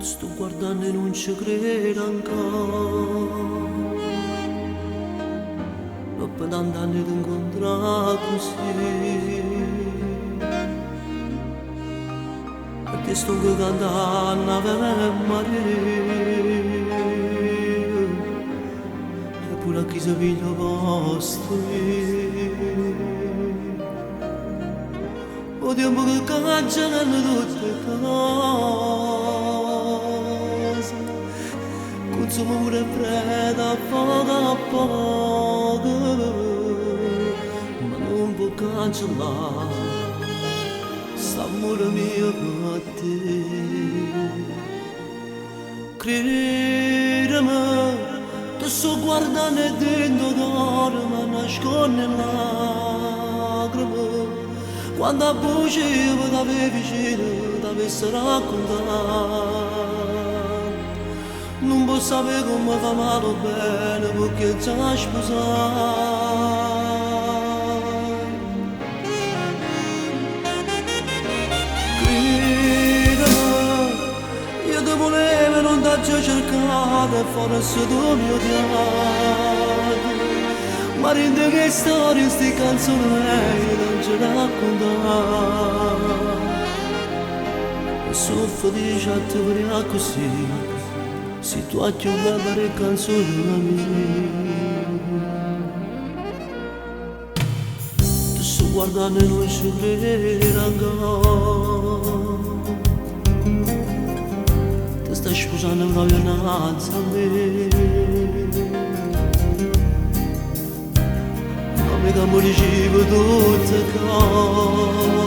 sto guardando e non ci credo ancora. Dopo tanti anni di incontrare così, e ti sto cantando Ave Maria, e pure a chi si piglia posto. O tempo che cancellano tutte cose, consuma pure preda a poco, ma non può cancellare st'amore mio per te. Credimi, ti sto guardando e dentro d'oro, ma nasconde lacrime. Quando a voce da me vicino, da me si raccontare, non può sapere come fa male bene perché già sposai. Credimi, io ti volevo non t'ho cercato e forse tu mi odiato. Ma rende che storie, sti canzoni non ce la raccontare. E sono felice a te venire così, se tu hai più bella le canzoni mie. Ti sto guardando e non ci credo ancora. Ti stai sposando proprio innanzi a me. Che mi dicevo tutte cose,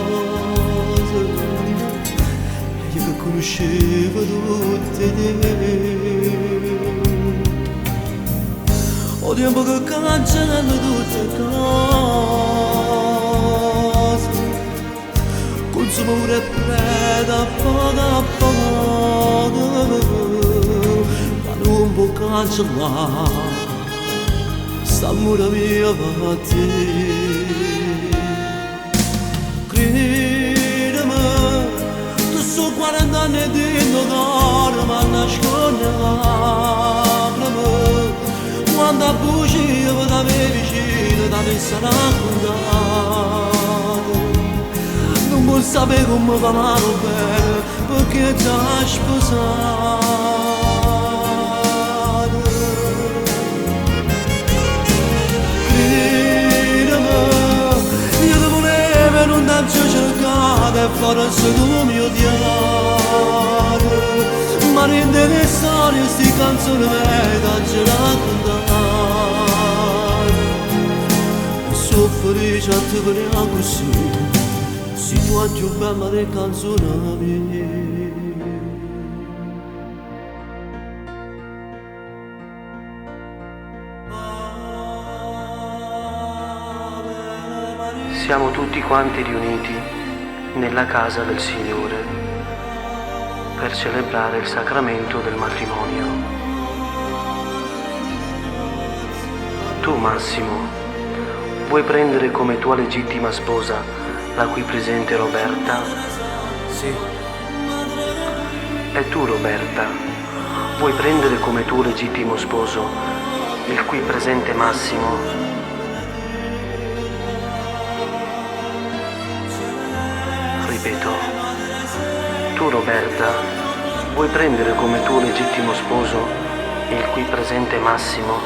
io che conoscevo tutte te. O tempo che cancellano tutte cose, consumo pure preda a poco, ma non può cancellare s'amore mio per te. Credimi, tu sto 40 anni dentro d'oro, ma nasconde lacrime. Quando a voce io da me vicino, da me sarà raccontato, non può sapere come va male bene, perché già sposato. Non t'ho cercato e forse tu mi odiare, ma rende le storie, sti canzoni da ce raccontare. E sono felice a te venire così, se tu hai più bella le canzoni mie. Siamo tutti quanti riuniti nella casa del Signore per celebrare il sacramento del matrimonio. Tu, Massimo, vuoi prendere come tua legittima sposa la qui presente Roberta? Sì. E tu, Roberta, vuoi prendere come tuo legittimo sposo il qui presente Massimo? Ripeto, tu Roberta, vuoi prendere come tuo legittimo sposo il qui presente Massimo?